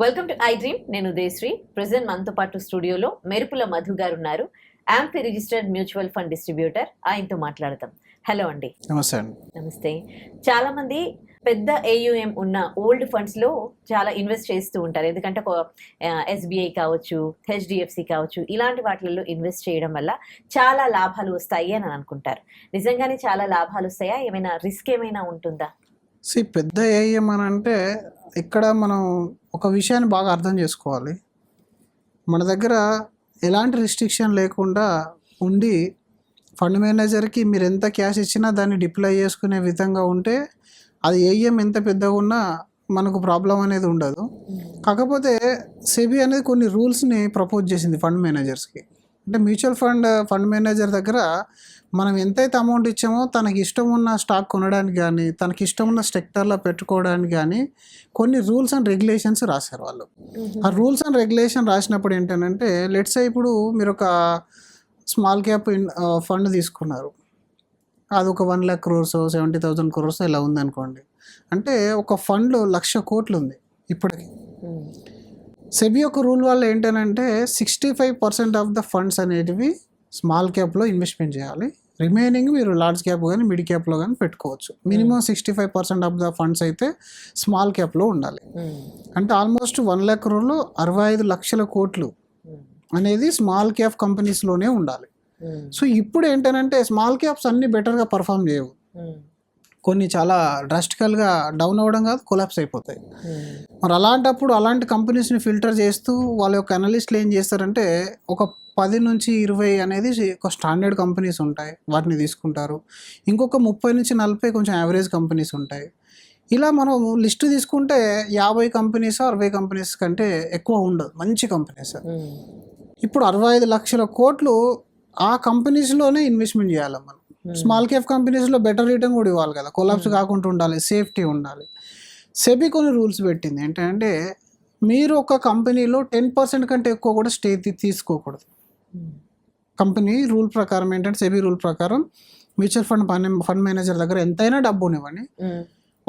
Welcome to I dream. నేను Udayasri. Present మనతో పాటు స్టూడియోలో మెరుపుల మధు గారు ఉన్నారు. యాంపీ రిజిస్టర్డ్ మ్యూచువల్ ఫండ్ డిస్ట్రిబ్యూటర్. ఆయనతో మాట్లాడతాం. హలో అండి. నమస్తే అండి. నమస్తే. చాలా మంది పెద్ద ఏయుఎం ఉన్న ఓల్డ్ ఫండ్స్ లో చాలా ఇన్వెస్ట్ చేస్తూ ఉంటారు. ఎందుకంటే ఎస్బీఐ కావచ్చు, హెచ్డిఎఫ్సి కావచ్చు, ఇలాంటి వాటిల్లో ఇన్వెస్ట్ చేయడం వల్ల చాలా లాభాలు వస్తాయి అని అనుకుంటారు. నిజంగానే చాలా లాభాలు వస్తాయా? ఏమైనా రిస్క్ ఏమైనా ఉంటుందా? పెద్ద ఏఎం అని అంటే ఇక్కడ మనం ఒక విషయాన్ని బాగా అర్థం చేసుకోవాలి. మన దగ్గర ఎలాంటి రిస్ట్రిక్షన్ లేకుండా ఉండి ఫండ్ మేనేజర్కి మీరు ఎంత క్యాష్ ఇచ్చినా దాన్ని డిప్లాయ్ చేసుకునే విధంగా ఉంటే అది ఏఎం ఎంత పెద్దగా ఉన్నా మనకు ప్రాబ్లం అనేది ఉండదు. కాకపోతే సెబీ అనేది కొన్ని రూల్స్ని ప్రపోజ్ చేసింది ఫండ్ మేనేజర్స్కి. అంటే మ్యూచువల్ ఫండ్ మేనేజర్ దగ్గర మనం ఎంతైతే అమౌంట్ ఇచ్చామో తనకి ఇష్టం ఉన్న స్టాక్ కొనడానికి కానీ, తనకి ఇష్టం ఉన్న సెక్టర్లో పెట్టుకోవడానికి కానీ కొన్ని రూల్స్ అండ్ రెగ్యులేషన్స్ రాశారు వాళ్ళు. ఆ రూల్స్ అండ్ రెగ్యులేషన్ రాసినప్పుడు ఏంటంటే, లెట్స్ ఇప్పుడు మీరు ఒక స్మాల్ క్యాప్ ఫండ్ తీసుకున్నారు. అది ఒక 1 lakh crores 70,000 crores ఇలా ఉందనుకోండి. అంటే ఒక ఫండ్లో 1,00,000 కోట్లు ఉంది ఇప్పటికి. సెబీ ఒక రూల్ వల్ల ఏంటంటే 65% ఆఫ్ ద ఫండ్స్ అనేటివి స్మాల్ క్యాప్లో ఇన్వెస్ట్మెంట్ చేయాలి. రిమైనింగ్ మీరు లార్జ్ క్యాప్ కానీ మిడ్ క్యాప్లో కానీ పెట్టుకోవచ్చు. మినిమం 65% ఆఫ్ ద ఫండ్స్ అయితే స్మాల్ క్యాప్లో ఉండాలి. అంటే ఆల్మోస్ట్ 1 lakh crore 65 లక్షల కోట్లు అనేది స్మాల్ క్యాప్ కంపెనీస్లోనే ఉండాలి. సో ఇప్పుడు ఏంటంటే స్మాల్ క్యాప్స్ అన్నీ బెటర్గా పర్ఫామ్ చేయవు. కొన్ని చాలా డ్రాస్టికల్గా డౌన్ అవ్వడం కాదు, కొలాప్స్ అయిపోతాయి. మరి అలాంటప్పుడు అలాంటి కంపెనీస్ని ఫిల్టర్ చేస్తూ వాళ్ళ యొక్క అనలిస్టులు ఏం చేస్తారంటే ఒక 10 నుంచి 20 అనేది ఒక స్టాండర్డ్ కంపెనీస్ ఉంటాయి, వాటిని తీసుకుంటారు. ఇంకొక 30 నుంచి 40 కొంచెం యావరేజ్ కంపెనీస్ ఉంటాయి. ఇలా మనం లిస్టు తీసుకుంటే 50 కంపెనీస్ 60 కంపెనీస్ కంటే ఎక్కువ ఉండదు, మంచి కంపెనీస్. ఇప్పుడు 65 లక్షల కోట్లు ఆ కంపెనీస్లోనే ఇన్వెస్ట్మెంట్ చేయాలి మనం. స్మాల్ క్యాప్ కంపెనీస్లో బెటర్ రిటర్న్ కూడా ఇవ్వాలి కదా, కొలాప్స్ కాకుండా ఉండాలి, సేఫ్టీ ఉండాలి. సెబీ కొన్ని రూల్స్ పెట్టింది ఏంటంటే మీరు ఒక కంపెనీలో 10% కంటే ఎక్కువ కూడా స్టే తీసుకోకూడదు. కంపెనీ రూల్ ప్రకారం ఏంటంటే, సెబీ రూల్ ప్రకారం మ్యూచువల్ ఫండ్ మేనేజర్ దగ్గర ఎంతైనా డబ్బు ఉండనివ్వండి,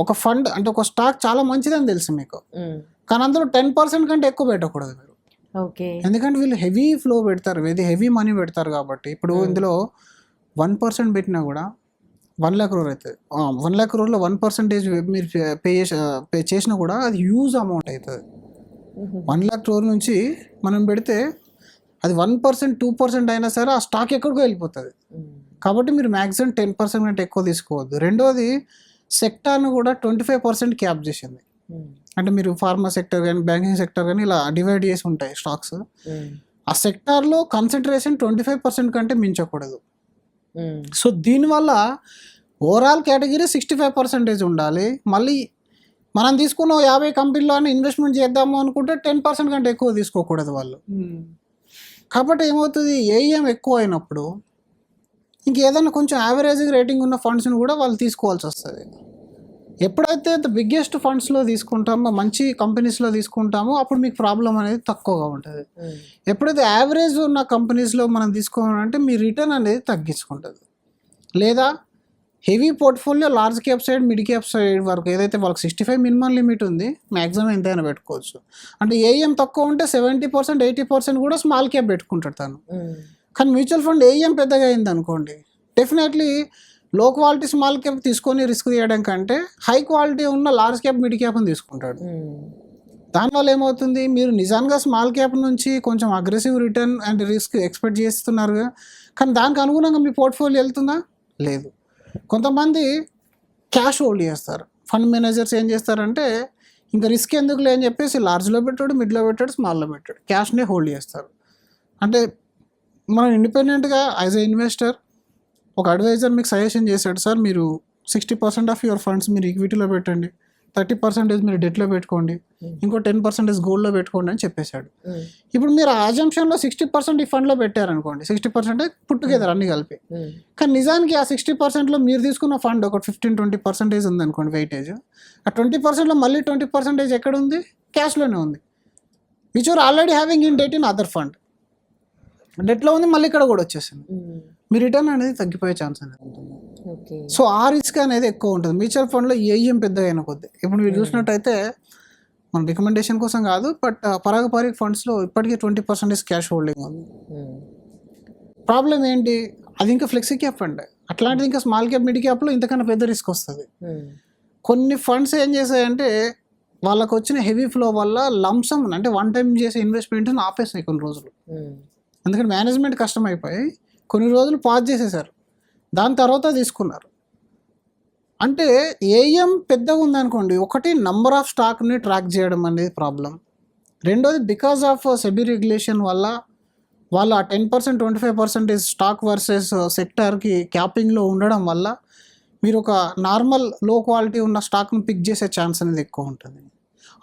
ఒక ఫండ్ అంటే ఒక స్టాక్ చాలా మంచిదని తెలుసు మీకు, కానీ అందులో 10% కంటే ఎక్కువ పెట్టకూడదు మీరు. ఎందుకంటే వీళ్ళు హెవీ ఫ్లో పెడతారు, హెవీ మనీ పెడతారు కాబట్టి. ఇప్పుడు ఇందులో 1% పెట్టినా కూడా 1 lakh crore అవుతుంది. 1 lakh crore 1% మీరు పే చేసినా కూడా అది హ్యూజ్ అమౌంట్ అవుతుంది. 1 lakh crore నుంచి మనం పెడితే అది 1% 2% అయినా సరే ఆ స్టాక్ ఎక్కడికో వెళ్ళిపోతుంది. కాబట్టి మీరు మ్యాక్సిమం 10% కంటే ఎక్కువ తీసుకోవద్దు. రెండోది, సెక్టార్ను కూడా 25% క్యాప్ చేసింది. అంటే మీరు ఫార్మా సెక్టర్ కానీ బ్యాంకింగ్ సెక్టర్ కానీ ఇలా డివైడ్ చేసి ఉంటాయి స్టాక్స్. ఆ సెక్టార్లో కాన్సన్ట్రేషన్ 25% కంటే మించకూడదు. సో దీనివల్ల ఓవరాల్ కేటగిరీ 65% ఉండాలి. మళ్ళీ మనం తీసుకున్న 50 కంపెనీలోనే ఇన్వెస్ట్మెంట్ చేద్దాము అనుకుంటే 10% కంటే ఎక్కువ తీసుకోకూడదు వాళ్ళు. కాబట్టి ఏమవుతుంది, ఏఎం ఎక్కువ అయినప్పుడు ఇంకేదైనా కొంచెం యావరేజ్ రేటింగ్ ఉన్న ఫండ్స్ని కూడా వాళ్ళు తీసుకోవాల్సి వస్తుంది. ఎప్పుడైతే బిగ్గెస్ట్ ఫండ్స్లో తీసుకుంటామో, మంచి కంపెనీస్లో తీసుకుంటామో, అప్పుడు మీకు ప్రాబ్లం అనేది తక్కువగా ఉంటుంది. ఎప్పుడైతే యావరేజ్ ఉన్న కంపెనీస్లో మనం తీసుకోవాలంటే మీ రిటర్న్ అనేది తగ్గించుకుంటుంది. లేదా heavy portfolio large cap side mid cap side వరకు ఏదైతే వాళ్ళకి 65 మినిమం లిమిట్ ఉంది, మ్యాక్సిమం ఎంతైనా పెట్టుకోవచ్చు. అంటే ఏఎం తక్కువ ఉంటే 70% 80% కూడా స్మాల్ క్యాప్ పెట్టుకుంటాడు తను. కానీ మ్యూచువల్ ఫండ్ ఏఎం పెద్దగా అయింది అనుకోండి, డెఫినెట్లీ లో క్వాలిటీ స్మాల్ క్యాప్ తీసుకొని రిస్క్ తీయడం కంటే హై క్వాలిటీ ఉన్న లార్జ్ క్యాప్ మిడ్ క్యాప్ని తీసుకుంటాడు. దానివల్ల ఏమవుతుంది, మీరు నిజంగా స్మాల్ క్యాప్ నుంచి కొంచెం aggressive return and risk expect చేస్తున్నారు, కానీ దానికి అనుగుణంగా మీ పోర్ట్ఫోలియో వెళ్తుందా? లేదు. కొంతమంది క్యాష్ హోల్డ్ చేస్తారు. ఫండ్ మేనేజర్స్ ఏం చేస్తారంటే ఇంకా రిస్క్ ఎందుకు లేని చెప్పేసి లార్జ్లో పెట్టాడు, మిడ్లో పెట్టాడు, స్మాల్లో పెట్టాడు, క్యాష్నే హోల్డ్ చేస్తారు. అంటే మనం ఇండిపెండెంట్గా యాజ్ ఎ ఇన్వెస్టర్ ఒక అడ్వైజర్ మీకు సజెషన్ చేశాడు, సార్ మీరు 60% ఆఫ్ యువర్ ఫండ్స్ మీరు ఈక్విటీలో పెట్టండి, 30% మీరు డెట్లో పెట్టుకోండి, ఇంకో 10% గోల్డ్లో పెట్టుకోండి అని చెప్పేశాడు. ఇప్పుడు మీరు ఆ అజంప్షన్లో 60% ఈ ఫండ్లో పెట్టారనుకోండి, 60% పుట్ టుగెదర్ అన్ని కలిపి. కానీ నిజానికి ఆ 60%లో మీరు తీసుకున్న ఫండ్ ఒక 15-20% ఉందనుకోండి వెయిటేజ్. ఆ 20%లో మళ్ళీ 20% ఎక్కడ ఉంది? క్యాష్లోనే ఉంది, which are already having in debt in other fund. డెట్లో ఉంది, మళ్ళీ ఇక్కడ కూడా వచ్చేసింది. మీ రిటర్న్ అనేది తగ్గిపోయే ఛాన్స్ అనేది ఉంటుంది. సో ఆ రిస్క్ అనేది ఎక్కువ ఉంటుంది మ్యూచువల్ ఫండ్లో. ఏఎం పెద్దగా అయిన కొద్ది ఇప్పుడు మీరు చూసినట్టయితే మన రికమెండేషన్ కోసం కాదు, బట్ పరాగ్ పారిక్ ఫండ్స్లో ఇప్పటికీ 20% క్యాష్ హోల్డింగ్ ఉంది. ప్రాబ్లం ఏంటి, అది ఇంకా ఫ్లెక్సీ క్యాప్ ఫండ్. అట్లాంటిది ఇంకా స్మాల్ క్యాప్ మిడ్ క్యాప్లో ఇంతకన్నా పెద్ద రిస్క్ వస్తుంది. కొన్ని ఫండ్స్ ఏం చేశాయంటే వాళ్ళకు వచ్చిన హెవీ ఫ్లో వల్ల లంసమ్ అంటే వన్ టైం చేసే ఇన్వెస్ట్మెంట్ని ఆపేసాయి కొన్ని రోజులు. ఎందుకంటే మేనేజ్మెంట్ కష్టమైపోయి కొన్ని రోజులు పాజ్ చేసేసారు, దాని తర్వాత తీసుకున్నారు. అంటే ఏఎం పెద్దగా ఉందనుకోండి, ఒకటి నంబర్ ఆఫ్ స్టాక్ని ట్రాక్ చేయడం అనేది ప్రాబ్లం. రెండోది బికాస్ ఆఫ్ సెబీ రెగ్యులేషన్ వల్ల వాళ్ళు ఆ 10% 25% స్టాక్ వర్సెస్ సెక్టార్కి క్యాపింగ్లో ఉండడం వల్ల మీరు ఒక నార్మల్ లో క్వాలిటీ ఉన్న స్టాక్ని పిక్ చేసే ఛాన్స్ అనేది ఎక్కువ ఉంటుంది.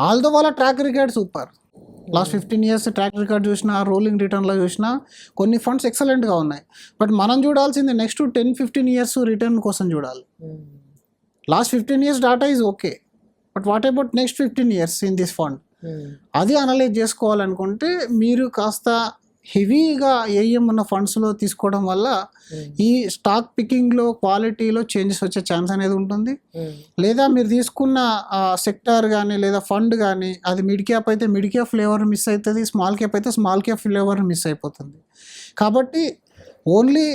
ఆల్దో వాళ్ళ track record super, last 15 years track record చూసినా, రోలింగ్ రిటర్న్లో చూసినా కొన్ని ఫండ్స్ ఎక్సలెంట్గా ఉన్నాయి. బట్ మనం చూడాల్సింది నెక్స్ట్ 10-15 years రిటర్న్ కోసం చూడాలి. Last 15 years data is okay, but what about next 15 years in this fund, అది అనలైజ్ చేసుకోవాలనుకుంటే మీరు కాస్త హెవీగా ఏఎం ఉన్న ఫండ్స్లో తీసుకోవడం వల్ల ఈ స్టాక్ పికింగ్లో క్వాలిటీలో చేంజెస్ వచ్చే ఛాన్స్ అనేది ఉంటుంది. లేదా మీరు తీసుకున్న సెక్టార్ కానీ లేదా ఫండ్ కానీ అది మిడ్ క్యాప్ అయితే మిడ్ క్యాప్ ఫ్లేవర్ మిస్ అవుతుంది, స్మాల్ క్యాప్ అయితే స్మాల్ క్యాప్ ఫ్లేవర్ మిస్ అయిపోతుంది. కాబట్టి ఓన్లీ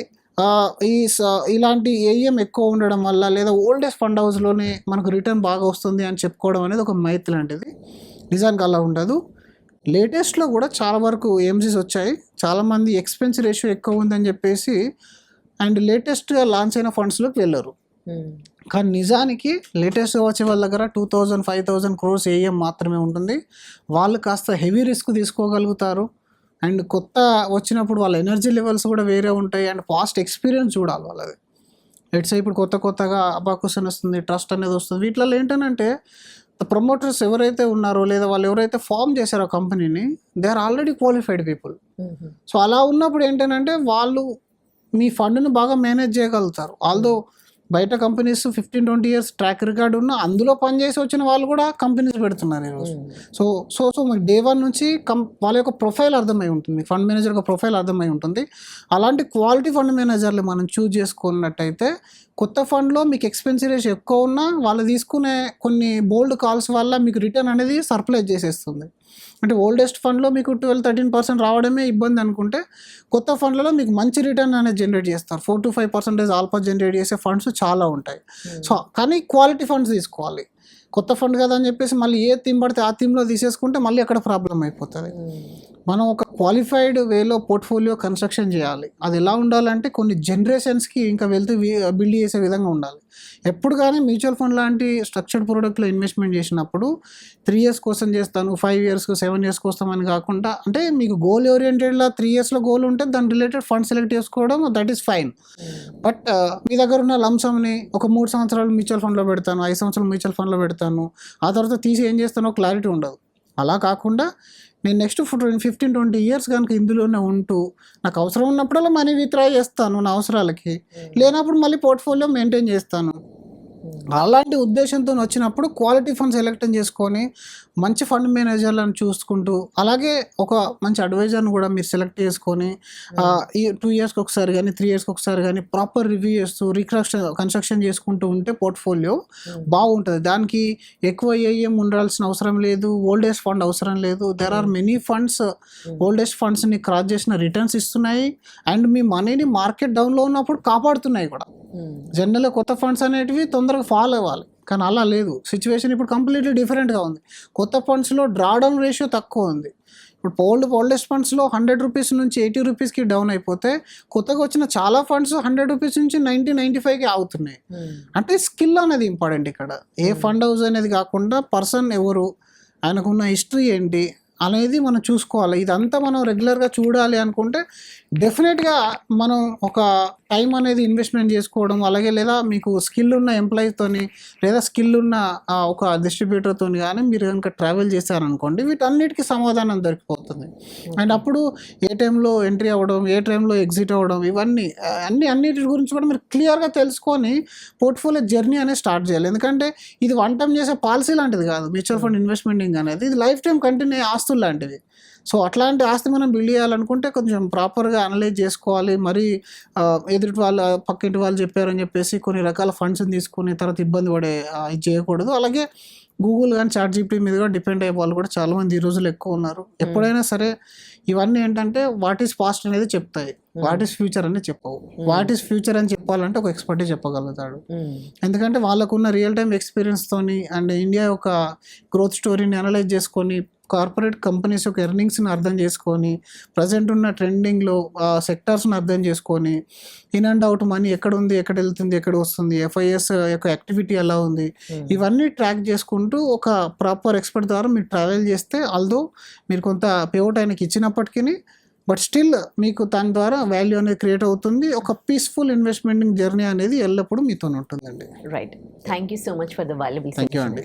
ఇలాంటి ఏఎం ఎక్కువ ఉండడం వల్ల లేదా ఓల్డెస్ట్ ఫండ్ హౌస్లోనే మనకు రిటర్న్ బాగా వస్తుంది అని చెప్పుకోవడం అనేది ఒక మైత్ లాంటిది. నిజానికి అలా ఉండదు. లేటెస్ట్లో కూడా చాలా వరకు ఏఎంసీస్ వచ్చాయి. చాలామంది ఎక్స్పెన్స్ రేషియో ఎక్కువ ఉందని చెప్పేసి అండ్ లేటెస్ట్గా లాంచ్ అయిన ఫండ్స్లోకి వెళ్ళరు. కానీ నిజానికి లేటెస్ట్గా వచ్చే వాళ్ళ దగ్గర 2,000-5,000 crores ఏఎం మాత్రమే ఉంటుంది. వాళ్ళు కాస్త హెవీ రిస్క్ తీసుకోగలుగుతారు. అండ్ కొత్త వచ్చినప్పుడు వాళ్ళ ఎనర్జీ లెవెల్స్ కూడా వేరే ఉంటాయి. అండ్ పాస్ట్ ఎక్స్పీరియన్స్ చూడాలి వాళ్ళది. లెట్స్ ఇప్పుడు కొత్తగా అబాకస్ అని వస్తుంది, ట్రస్ట్ అనేది వస్తుంది. వీటిలో ఏంటంటే ప్రమోటర్స్ ఎవరైతే ఉన్నారో లేదా వాళ్ళు ఎవరైతే ఫామ్ చేశారో కంపెనీని, they are already qualified people. So అలా ఉన్నప్పుడు ఏంటంటే వాళ్ళు మీ ఫండ్ని బాగా మేనేజ్ చేయగలుగుతారు. ఆల్దో బయట కంపెనీస్ 15-20 years ట్రాక్ రికార్డ్ ఉన్న అందులో పనిచేసి వచ్చిన వాళ్ళు కూడా కంపెనీస్ పెడుతున్నారు ఈరోజు. సో మీకు డే 1 నుంచి వాళ్ళ యొక్క ప్రొఫైల్ అర్థమై ఉంటుంది, ఫండ్ మేనేజర్ యొక్క ప్రొఫైల్ అర్థమై ఉంటుంది. అలాంటి క్వాలిటీ ఫండ్ మేనేజర్లు మనం చూజ్ చేసుకున్నట్టయితే కొత్త ఫండ్లో మీకు ఎక్స్పెన్సివ్ రేషియో ఎక్కువ ఉన్నా వాళ్ళు తీసుకునే కొన్ని బోల్డ్ కాల్స్ వల్ల మీకు రిటర్న్ అనేది సర్ప్లైజ్ చేసేస్తుంది. అంటే ఓల్డెస్ట్ ఫండ్లో మీకు 12-13% రావడమే ఇబ్బంది అనుకుంటే కొత్త ఫండ్లలో మీకు మంచి రిటర్న్ అనేది జనరేట్ చేస్తారు. 4-5% ఆల్ఫా జనరేట్ చేసే ఫండ్స్ చాలా ఉంటాయి. సో కానీ క్వాలిటీ ఫండ్స్ తీసుకోవాలి. కొత్త ఫండ్ కదా అని చెప్పేసి మళ్ళీ ఏ థీమ్ పడితే ఆ థీమ్లో తీసేసుకుంటే మళ్ళీ అక్కడ ప్రాబ్లం అయిపోతుంది. మనం ఒక క్వాలిఫైడ్ వేలో పోర్ట్ఫోలియో కన్స్ట్రక్షన్ చేయాలి. అది ఎలా ఉండాలంటే కొన్ని జనరేషన్స్కి ఇంకా వెళ్తూ బిల్డ్ చేసే విధంగా ఉండాలి. ఎప్పుడు కానీ మ్యూచువల్ ఫండ్ లాంటి స్ట్రక్చర్డ్ ప్రోడక్ట్లో ఇన్వెస్ట్మెంట్ చేసినప్పుడు 3 years కోసం చేస్తాను, 5 years 7 years కోసం అని కాకుండా, అంటే మీకు గోల్ ఓరియంటెడ్లా 3 yearsలో గోల్ ఉంటే దాని రిలేటెడ్ ఫండ్ సెలెక్ట్ చేసుకోవడం దట్ ఈస్ ఫైన్. బట్ మీ దగ్గర ఉన్న లంసమ్ని ఒక 3 సంవత్సరాలు మ్యూచువల్ ఫండ్లో పెడతాను, 5 సంవత్సరాలు మ్యూచువల్ ఫండ్లో పెడతాను, ఆ తర్వాత తీసి ఏం చేస్తానో క్లారిటీ ఉండదు. అలా కాకుండా నేను నెక్స్ట్ 15-20 years కనుక ఇందులోనే ఉంటూ నాకు అవసరం ఉన్నప్పుడల్లా మనీ విత్డ్రా చేస్తాను నా అవసరాలకి, లేనప్పుడు మళ్ళీ పోర్ట్ఫోలియో మెయింటైన్ చేస్తాను. అలాంటి ఉద్దేశంతో వచ్చినప్పుడు క్వాలిటీ ఫండ్ సెలెక్ట్ చేసుకొని మంచి ఫండ్ మేనేజర్లను చూసుకుంటూ, అలాగే ఒక మంచి అడ్వైజర్ని కూడా మీరు సెలెక్ట్ చేసుకొని ఈ 2 yearsకి ఒకసారి కానీ 3 yearsకి ఒకసారి కానీ ప్రాపర్ రివ్యూ చేస్తూ కన్స్ట్రక్షన్ చేసుకుంటూ ఉంటే పోర్ట్ఫోలియో బాగుంటుంది. దానికి ఎక్కువ ఏఎం ఉండాల్సిన అవసరం లేదు, ఓల్డేజ్ ఫండ్ అవసరం లేదు. There are many funds old age ఫండ్స్ని క్రాస్ చేసిన రిటర్న్స్ ఇస్తున్నాయి అండ్ మీ మనీని మార్కెట్ డౌన్లో ఉన్నప్పుడు కాపాడుతున్నాయి కూడా. జనరల్గా కొత్త ఫండ్స్ అనేటివి తొందరగా ఫాల్ అవ్వాలి, కానీ అలా లేదు. సిచ్యువేషన్ ఇప్పుడు కంప్లీట్లీ డిఫరెంట్గా ఉంది. కొత్త ఫండ్స్లో డ్రాడౌన్ రేషియో తక్కువ ఉంది. ఇప్పుడు ఓల్డెస్ట్ ఫండ్స్లో 100 rupees నుంచి 80 rupeesకి డౌన్ అయిపోతే కొత్తగా వచ్చిన చాలా ఫండ్స్ 100 rupees నుంచి 90-95కి అవుతున్నాయి. అంటే స్కిల్ అనేది ఇంపార్టెంట్ ఇక్కడ. ఏ ఫండ్ హౌస్ అనేది కాకుండా పర్సన్ ఎవరు, ఆయనకున్న హిస్టరీ ఏంటి అనేది మనం చూసుకోవాలి. ఇదంతా మనం రెగ్యులర్గా చూడాలి అనుకుంటే డెఫినెట్గా మనం ఒక టైం అనేది ఇన్వెస్ట్మెంట్ చేసుకోవడం, అలాగే లేదా మీకు స్కిల్ ఉన్న ఎంప్లాయీతోని లేదా స్కిల్ ఉన్న ఒక డిస్ట్రిబ్యూటర్తో కానీ మీరు కనుక ట్రావెల్ చేశారనుకోండి, వీటన్నిటికీ సమాధానం దొరికిపోతుంది. అండ్ అప్పుడు ఏ టైంలో ఎంట్రీ అవ్వడం, ఏ టైంలో ఎగ్జిట్ అవ్వడం, ఇవన్నీ అన్నిటి గురించి కూడా మీరు క్లియర్గా తెలుసుకొని పోర్ట్ఫోలియో జర్నీ అనేది స్టార్ట్ చేయాలి. ఎందుకంటే ఇది వన్ టైం చేసే పాలసీ లాంటిది కాదు మ్యూచువల్ ఫండ్ ఇన్వెస్ట్మెంటింగ్ అనేది, ఇది లైఫ్ టైం కంటిన్యూ ఆస్తులు లాంటివి. సో అట్లాంటి ఆస్తి మనం బిల్డ్ చేయాలనుకుంటే కొంచెం ప్రాపర్గా అనలైజ్ చేసుకోవాలి. మరి ఎదుటి వాళ్ళు పక్కింటి వాళ్ళు చెప్పారని చెప్పేసి కొన్ని రకాల ఫండ్స్ని తీసుకుని తర్వాత ఇబ్బంది పడే ఇది చేయకూడదు. అలాగే గూగుల్ కానీ ChatGPT మీద కూడా డిపెండ్ అయ్యే వాళ్ళు కూడా చాలామంది ఈ రోజులు ఎక్కువ ఉన్నారు. ఎప్పుడైనా సరే ఇవన్నీ ఏంటంటే వాట్ ఈస్ పాస్ట్ అనేది చెప్తాయి, వాట్ ఈస్ ఫ్యూచర్ అని చెప్పవు. వాట్ ఈస్ ఫ్యూచర్ అని చెప్పాలంటే ఒక ఎక్స్పర్టే చెప్పగలుగుతాడు. ఎందుకంటే వాళ్ళకున్న రియల్ టైం ఎక్స్పీరియన్స్తోని అండ్ ఇండియా యొక్క గ్రోత్ స్టోరీని అనలైజ్ చేసుకొని కార్పొరేట్ కంపెనీస్ యొక్క ఎర్నింగ్స్ని అర్థం చేసుకొని ప్రజెంట్ ఉన్న ట్రెండింగ్లో సెక్టార్స్ని అర్థం చేసుకొని ఇన్ అండ్ అవుట్ మనీ ఎక్కడ ఉంది, ఎక్కడ వెళ్తుంది, ఎక్కడ వస్తుంది, FIS యొక్క యాక్టివిటీ ఎలా ఉంది, ఇవన్నీ ట్రాక్ చేసుకుంటూ ఒక ప్రాపర్ ఎక్స్పర్ట్ ద్వారా మీరు ట్రావెల్ చేస్తే ఆల్దో మీరు కొంత పేఅవుట్ ఆయనకి ఇచ్చినప్పటికీ బట్ స్టిల్ మీకు దాని ద్వారా వాల్యూ అనేది క్రియేట్ అవుతుంది. ఒక పీస్ఫుల్ ఇన్వెస్ట్మెంట్ జర్నీ అనేది ఎల్లప్పుడూ మీతో ఉంటుందండి. Right. Thank you so much for the valuable. Thank you అండి.